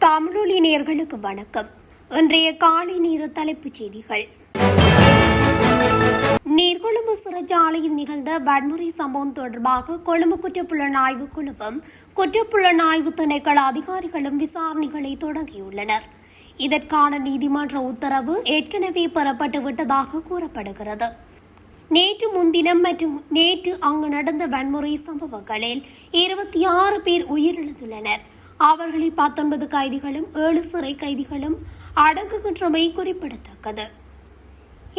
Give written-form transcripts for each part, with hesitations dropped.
தமிழொலி நேயர்களுக்கு வணக்கம். இன்றைய காலை நேர தலைப்புச் செய்திகள். நீர்கொழும்பு சிறைச்சாலையில் நிகழ்ந்த வன்முறை சம்பவம் தொடர்பாக கொழும்பு குற்றப்புலனாய்வு குழுவும் குற்றப்புலனாய்வு திணைக்கள அதிகாரிகளும் விசாரணைகளை தொடங்கியுள்ளனர். இதற்கான நீதிமன்ற உத்தரவு ஏற்கனவே பெறப்பட்டுவிட்டதாக கூறப்படுகிறது. நேற்று முன்தினம் மற்றும் நேற்று அங்கு நடந்த வன்முறை சம்பவங்களில் 26 பேர் உயிரிழந்துள்ளனர். அவர்களில் 19 கைதிகளும் 7 சிறை கைதிகளும் அடங்குகின்றமை குறிப்பிடத்தக்கது.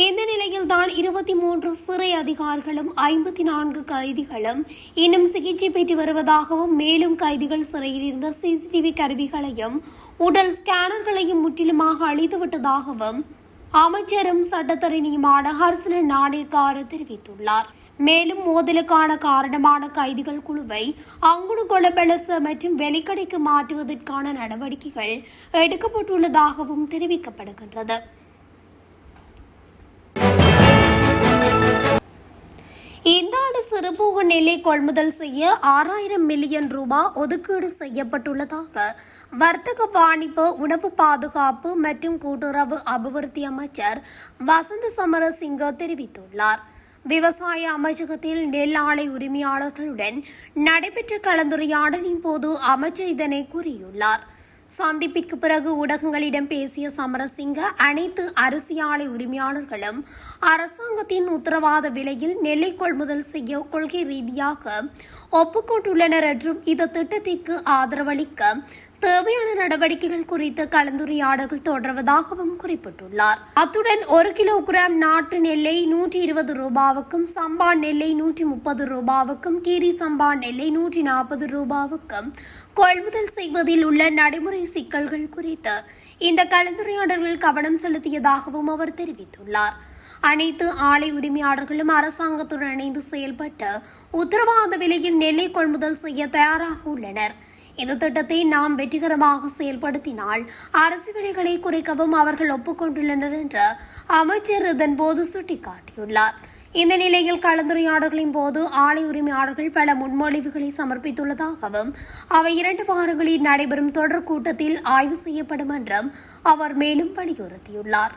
இந்த நிலையில்தான் 23 சிறை அதிகாரிகளும் 54 கைதிகளும் இன்னும் சிகிச்சை பெற்று வருவதாகவும், மேலும் கைதிகள் சிறையில் இருந்த சிசிடிவி கருவிகளையும் உடல் ஸ்கேனர்களையும் முற்றிலுமாக அழித்துவிட்டதாகவும் அமைச்சரும் சட்டத்தரணியுமான ஹர்சன நாணயக்கார தெரிவித்துள்ளார். மேலும் மோதலுக்கான காரணமான கைதிகள் குழுவை அங்குடு கொலபெலச மற்றும் வெளிக்கடைக்கு மாற்றுவதற்கான நடவடிக்கைகள் எடுக்கப்பட்டுள்ளதாகவும் தெரிவிக்கப்படுகின்றது. இந்த ஆண்டு சிறுபோக நெல்லை கொள்முதல் செய்ய 6000 மில்லியன் ரூபாய் ஒதுக்கீடு செய்யப்பட்டுள்ளதாக வர்த்தக வாணிப உணவு பாதுகாப்பு மற்றும் கூட்டுறவு அபிவிருத்தி அமைச்சர் வசந்த சமரசிங்க தெரிவித்துள்ளார். விவசாய அமைச்சகத்தில் நெல் ஆலை உரிமையாளர்களுடன் நடைபெற்ற கலந்துரையாடலின் போது அமைச்சர் இதனை கூறியுள்ளார். சந்திப்பிற்கு பிறகு ஊடகங்களிடம் பேசிய சமரசிங்க, அனைத்து அரிசி ஆலை உரிமையாளர்களும் அரசாங்கத்தின் உத்தரவாத விலையில் நெல்லை கொள்முதல் செய்ய கொள்கை ரீதியாக ஒப்புக்கொண்டுள்ளனர் என்றும் இந்த திட்டத்திற்கு ஆதரவளிக்க தேவையான நடவடிக்கைகள் குறித்து கலந்துரையாடல்கள் தொடர்வதாகவும் குறிப்பிட்டுள்ளார். அத்துடன் 1 கிலோகிராம் நாட்டு நெல்லை 120 ரூபாவுக்கும், சம்பா நெல்லை 130 ரூபாவுக்கும், கீரி சம்பா நெல்லை 140 ரூபாவுக்கும் கொள்முதல் செய்வதில் உள்ள நடைமுறை சிக்கல்கள் குறித்து இந்த கலந்துரையாடல்கள் கவனம் செலுத்தியதாகவும் அவர் தெரிவித்துள்ளார். அனைத்து ஆலை உரிமையாளர்களும் அரசாங்கத்துடன் இணைந்து செயல்பட்டு உத்தரவாத விலையில் நெல்லை கொள்முதல் செய்ய தயாராக உள்ளனர். இந்த திட்டத்தை நாம் வெற்றிகரமாக செயல்படுத்தினால் அரிசி விலைகளை குறைக்கவும் அவர்கள் ஒப்புக்கொண்டுள்ளனர் என்று அமைச்சர் இதன்போது சுட்டிக்காட்டியுள்ளார். இந்த நிலையில் கலந்துரையாடல்களின் போது ஆலை உரிமையாளர்கள் பல முன்மொழிவுகளை சமர்ப்பித்துள்ளதாகவும், அவை 2 வாரங்களில் நடைபெறும் தொடர் கூட்டத்தில் ஆய்வு செய்யப்படும் என்றும் அவர் மேலும் வலியுறுத்தியுள்ளார்.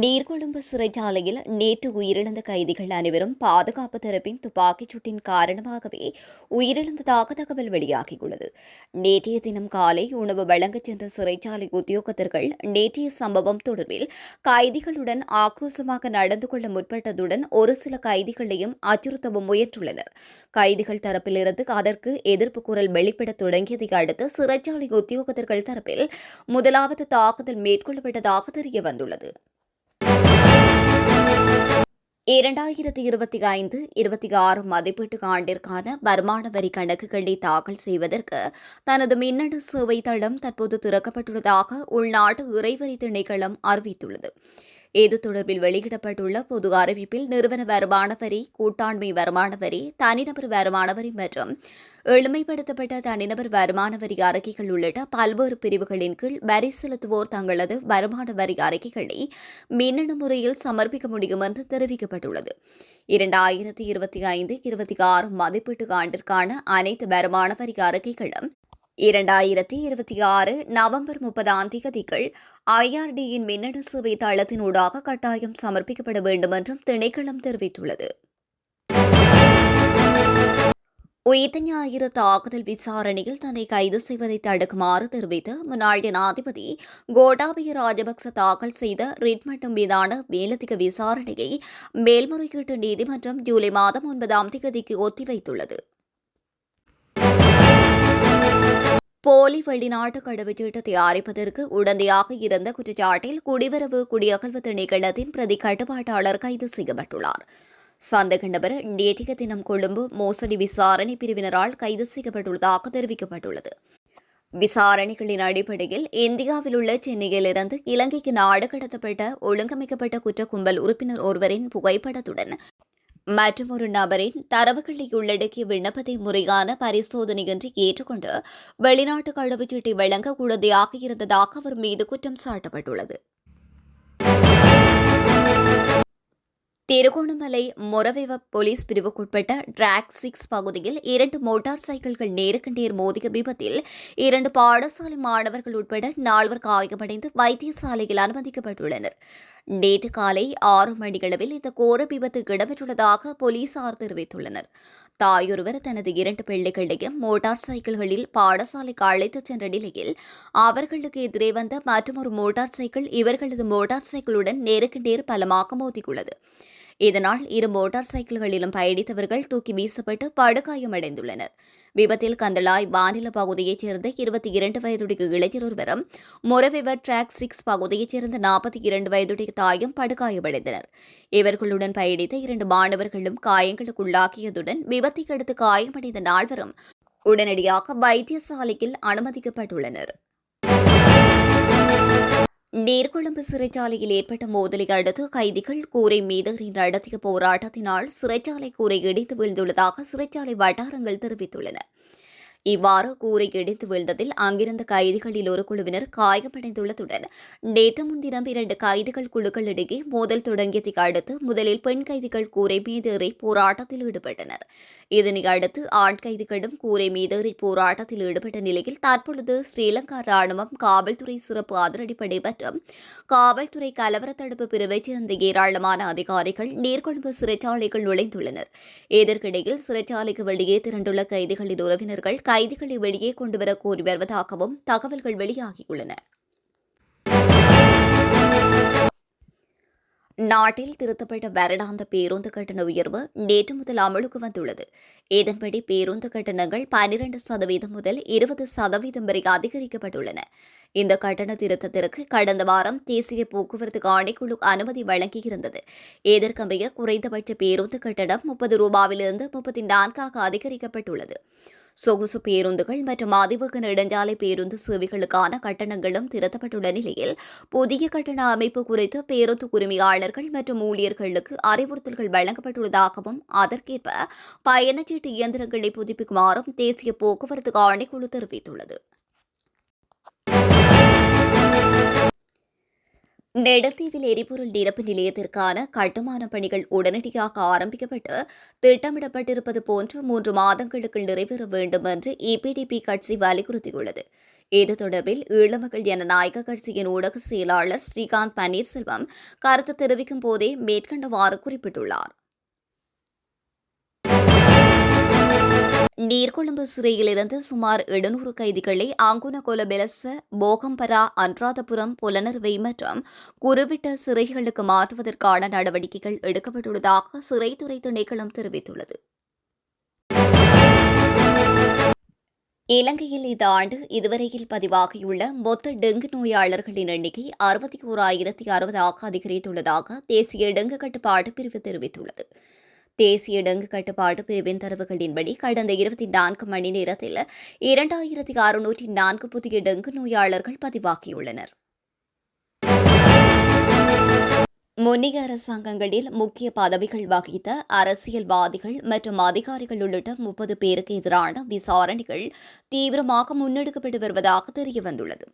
நீர்கொழும்பு சிறைச்சாலையில் நேற்று உயிரிழந்த கைதிகள் அனைவரும் பாதுகாப்பு தரப்பின் துப்பாக்கிச் சூட்டின் காரணமாகவே உயிரிழந்ததாக தகவல் வெளியாகியுள்ளது. நேற்றைய தினம் காலை உணவு வழங்கச் சென்ற சிறைச்சாலை உத்தியோகத்தர்கள் நேற்றைய சம்பவம் தொடர்பில் கைதிகளுடன் ஆக்ரோஷமாக நடந்து கொள்ள முற்பட்டதுடன் ஒரு சில கைதிகளையும் அச்சுறுத்தவும் முயன்றுள்ளனர். கைதிகள் தரப்பிலிருந்து அதற்கு எதிர்ப்பு குரல் வெளிப்படத் தொடங்கியதை அடுத்து சிறைச்சாலை உத்தியோகத்தர்கள் தரப்பில் முதலாவது தாக்குதல் மேற்கொள்ளப்பட்டதாக தெரியவந்துள்ளது. 2025-26 மதிப்பீட்டு ஆண்டிற்கான வருமான வரி கணக்குகளை தாக்கல் செய்வதற்கு தனது மின்னணு சேவை தளம் தற்போது திறக்கப்பட்டுள்ளதாக உள்நாட்டு இறைவரி திணைக்களம் அறிவித்துள்ளது. இது தொடர்பில் வெளியிடப்பட்டுள்ள பொது அறிவிப்பில் நிறுவன வருமான வரி, கூட்டாண்மை வருமான வரி, தனிநபர் வருமான வரி மற்றும் எளிமைப்படுத்தப்பட்ட தனிநபர் வருமான வரி அறிக்கைகள் உள்ளிட்ட பல்வேறு பிரிவுகளின் கீழ் வரி செலுத்துவோர் தங்களது வருமான வரி அறிக்கைகளை மின்னணு முறையில் சமர்ப்பிக்க முடியும் என்று தெரிவிக்கப்பட்டுள்ளது. 2025-26 மதிப்பீட்டு ஆண்டிற்கான அனைத்து வருமான வரி அறிக்கைகளும் 2026 நவம்பர் 30ஆம் தேதிக்குள் IRDயின் மின்னணு சேவை தளத்தினூடாக கட்டாயம் சமர்ப்பிக்கப்பட வேண்டும் என்றும் திணைக்களம் தெரிவித்துள்ளது. உயிர்த்த ஞாயிறு தாக்குதல் விசாரணையில் தன்னை கைது செய்வதை தடுக்குமாறு தெரிவித்து முன்னாள் ஜனாதிபதி கோட்டாபய ராஜபக்ச தாக்கல் செய்த ரிட் மனு மீதான மேலதிக விசாரணையை மேல்முறையீட்டு நீதிமன்றம் ஜூலை மாதம் 9ஆம் தேதிக்கு ஒத்திவைத்துள்ளது. போலி வெளிநாட்டு கடவுச்சீட்டு தயாரிப்பதற்கு உடந்தையாக இருந்த குற்றச்சாட்டில் குடிவரவு குடியகல்வு திணைக்களத்தின் பிரதி கட்டுப்பாட்டாளர் கைது செய்யப்பட்டுள்ளார். சந்தேக நபர் நேற்றைய தினம் கொழும்பு மோசடி விசாரணை பிரிவினரால் கைது செய்யப்பட்டுள்ளதாக தெரிவிக்கப்பட்டுள்ளது. விசாரணைகளின் அடிப்படையில் இந்தியாவில் உள்ள சென்னையிலிருந்து இலங்கைக்கு நாடு கடத்தப்பட்ட ஒழுங்கமைக்கப்பட்ட குற்ற கும்பல் உறுப்பினர் ஒருவரின் புகைப்படத்துடன் மற்றொரு நபரின் தரவுகளை உள்ளடக்கிய விண்ணப்பத்தை முறையான பரிசோதனையின்றி ஏற்றுக்கொண்டு வெளிநாட்டு கடவுச்சீட்டை வழங்க உடந்தையாக இருந்ததாக அவர் மீது குற்றம் சாட்டப்பட்டுள்ளது. திருகோணமலை மொரவெவ போலீஸ் பிரிவுக்குட்பட்ட டிராக் 6 பகுதியில் 2 மோட்டார் சைக்கிள்கள் நேருக்கு நேர் மோதிய விபத்தில் 2 பாடசாலை மாணவர்கள் உட்பட 4 காயமடைந்து வைத்தியசாலையில் அனுமதிக்கப்பட்டுள்ளனர். நேற்று காலை 6 மணியளவில் இந்த கோர விபத்து இடம்பெற்றுள்ளதாக போலீசார் தெரிவித்துள்ளனர். தாயொருவர் தனது 2 பிள்ளைகளையும் மோட்டார் சைக்கிள்களில் பாடசாலைக்கு அழைத்துச் சென்ற நிலையில் அவர்களுக்கு எதிரே வந்த மற்றொரு மோட்டார் சைக்கிள் இவர்களது மோட்டார் சைக்கிளுடன் நேருக்கு நேர் பலமாக மோதியுள்ளது. இதனால் 2 மோட்டார் சைக்கிள்களிலும் பயணித்தவர்கள் தூக்கி வீசப்பட்டு படுகாயமடைந்துள்ளனர். விபத்தில் கந்தளாய் வானில பகுதியைச் சேர்ந்த 22 வயதுடைய இளைஞர் ஒருவரும் மொரவெவர் டிராக் 6 பகுதியைச் சேர்ந்த 42 வயதுடைய தாயும் படுகாயமடைந்தனர். இவர்களுடன் பயணித்த 2 மாணவர்களும் காயங்களுக்குள்ளாகியதுடன் விபத்தை அடுத்து காயமடைந்த 4வரும் உடனடியாக வைத்தியசாலையில் அனுமதிக்கப்பட்டுள்ளனர். நீர்கொழும்பு சிறைச்சாலையில் ஏற்பட்ட மோதலை அடுத்து கைதிகள் கூரை மீதேறி நடத்திய போராட்டத்தினால் சிறைச்சாலை கூரை இடித்து வீழ்ந்துள்ளதாக சிறைச்சாலை வட்டாரங்கள் தெரிவித்துள்ளன. இவ்வாறு கூரை இடித்து வீழ்ந்ததில் அங்கிருந்த கைதிகளில் ஒரு குழுவினர் காயமடைந்துள்ளதுடன் நேற்று முன்தினம் 2 கைதிகள் குழுக்களிடையே மோதல் தொடங்கியதை அடுத்து முதலில் பெண் கைதிகள் கூரை மீதேறி போராட்டத்தில் ஈடுபட்டனர். இதனை அடுத்து ஆண் கைதிகளும் கூரை மீதேறி போராட்டத்தில் ஈடுபட்ட நிலையில் தற்பொழுது ஸ்ரீலங்கா ராணுவம், காவல்துறை சிறப்பு அதிரடிப்படை மற்றும் காவல்துறை கலவர தடுப்பு பிரிவைச் சேர்ந்த ஏராளமான அதிகாரிகள் நீர்கொழும்பு சிறைச்சாலைகள் நுழைந்துள்ளனர். இதற்கிடையில் சிறைச்சாலைக்கு வெளியே திரண்டுள்ள கைதிகளின் உறவினர்கள் கைதிகளை வெளியே கொண்டுவர கோரி வருவதாகவும் தகவல்கள் வெளியாகியுள்ளன. நாட்டில் திருத்தப்பட்ட வருடாந்த பேருந்து கட்டண உயர்வு நேற்று முதல் அமலுக்கு வந்துள்ளது. இதன்படி பேருந்து கட்டணங்கள் 12% முதல் 20% வரை அதிகரிக்கப்பட்டுள்ளன. இந்த கட்டண திருத்தத்திற்கு கடந்த வாரம் தேசிய போக்குவரத்து ஆணைக்குழு அனுமதி வழங்கியிருந்தது. இதற்கமைய குறைந்தபட்ச பேருந்து கட்டணம் 30 ரூபாயிலிருந்து 34 அதிகரிக்கப்பட்டுள்ளது. சொகுசு பேருந்துகள் மற்றும் அதிவேக நெடுஞ்சாலை பேருந்து சேவைகளுக்கான கட்டணங்களும் திருத்தப்பட்டுள்ள நிலையில் புதிய கட்டண அமைப்பு குறித்து பேருந்து உரிமையாளர்கள் மற்றும் ஊழியர்களுக்கு அறிவுறுத்தல்கள் வழங்கப்பட்டுள்ளதாகவும் அதற்கேற்ப பயணச்சீட்டு இயந்திரங்களை புதுப்பிக்குமாறும் தேசிய போக்குவரத்து ஆணைக்குழு தெரிவித்துள்ளது. நெடுந்தீவில் எரிபொருள் நிரப்பு நிலையத்திற்கான கட்டுமான பணிகள் உடனடியாக ஆரம்பிக்கப்பட்டு திட்டமிடப்பட்டிருப்பது போன்று 3 மாதங்களுக்குள் நிறைவேற வேண்டும் என்று EPDP கட்சி வலியுறுத்தியுள்ளது. இது தொடர்பில் ஈழமக்கள் ஜனநாயக கட்சியின் ஊடக செயலாளர் ஸ்ரீகாந்த் பன்னீர்செல்வம் கருத்து தெரிவிக்கும் போதே மேற்கண்டவாறு குறிப்பிட்டுள்ளார். நீர்கொழும்பு சிறையிலிருந்து சுமார் 700 கைதிகளை அங்குனகொல பெலச, போகம்பரா, அனுராதபுரம், புலனறுவை மற்றும் குருவிட்ட சிறைகளுக்கு மாற்றுவதற்கான நடவடிக்கைகள் எடுக்கப்பட்டுள்ளதாக சிறைத்துறை திணைக்களம் தெரிவித்துள்ளது. இலங்கையில் இந்த ஆண்டு இதுவரையில் பதிவாகியுள்ள மொத்த டெங்கு நோயாளர்களின் எண்ணிக்கை 61,060 அதிகரித்துள்ளதாக தேசிய டெங்கு கட்டுப்பாட்டு பிரிவு தெரிவித்துள்ளது. தேசிய டெங்கு கட்டுப்பாட்டு பிரிவின் தரவுகளின்படி கடந்த 24 மணி நேரத்தில் 2604 புதிய டெங்கு நோயாளர்கள் பதிவாகியுள்ளனர். முன்னைய அரசாங்கங்களில் முக்கிய பதவிகள் வகித்த அரசியல்வாதிகள் மற்றும் அதிகாரிகள் உள்ளிட்ட 30 பேருக்கு எதிரான விசாரணைகள் தீவிரமாக முன்னெடுக்கப்பட்டு வருவதாக தெரியவந்துள்ளது.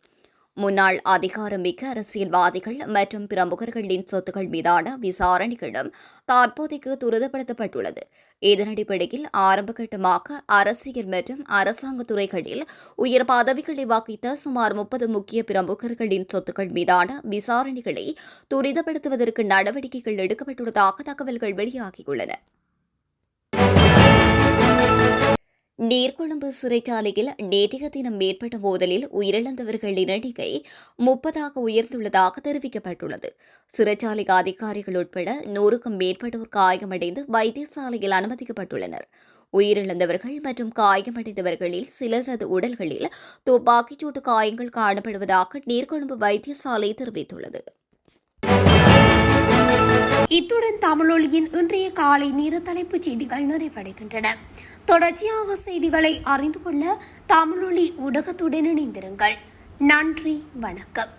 முன்னாள் அதிகாரமிக்க அரசியல்வாதிகள் மற்றும் பிரமுகர்களின் சொத்துக்கள் மீதான விசாரணைகளும் தற்போதைக்கு துரிதப்படுத்தப்பட்டுள்ளது. இதன் அடிப்படையில் ஆரம்பகட்டமாக அரசியல் மற்றும் அரசாங்க துறைகளில் உயர் பதவிகளை வகித்த சுமார் 30 முக்கிய பிரமுகர்களின் சொத்துக்கள் மீதான விசாரணைகளை துரிதப்படுத்துவதற்கு நடவடிக்கைகள் எடுக்கப்பட்டுள்ளதாக தகவல்கள் வெளியாகியுள்ளன. நீர்கொழும்பு சிறைச்சாலையில் நேற்றைய தினம் ஏற்பட்ட மோதலில் உயிரிழந்தவர்களின் எண்ணிக்கை 30 உயர்ந்துள்ளதாக தெரிவிக்கப்பட்டுள்ளது. சிறைச்சாலை அதிகாரிகள் உட்பட 100க்கும் மேற்பட்டோர் காயமடைந்து வைத்தியசாலையில் அனுமதிக்கப்பட்டுள்ளனர். உயிரிழந்தவர்கள் மற்றும் காயமடைந்தவர்களில் சிலரது உடல்களில் துப்பாக்கிச்சூட்டு காயங்கள் காணப்படுவதாக நீர்கொழும்பு வைத்தியசாலை தெரிவித்துள்ளது. இத்துடன் தமிழொலியின் இன்றைய காலை நேர தலைப்புச் செய்திகள் நிறைவடைகின்றன. தொடர்ச்சியாக செய்திகளை அறிந்து கொள்ள தமிழொலி ஊடகத்துடன் இணைந்திருங்கள். நன்றி, வணக்கம்.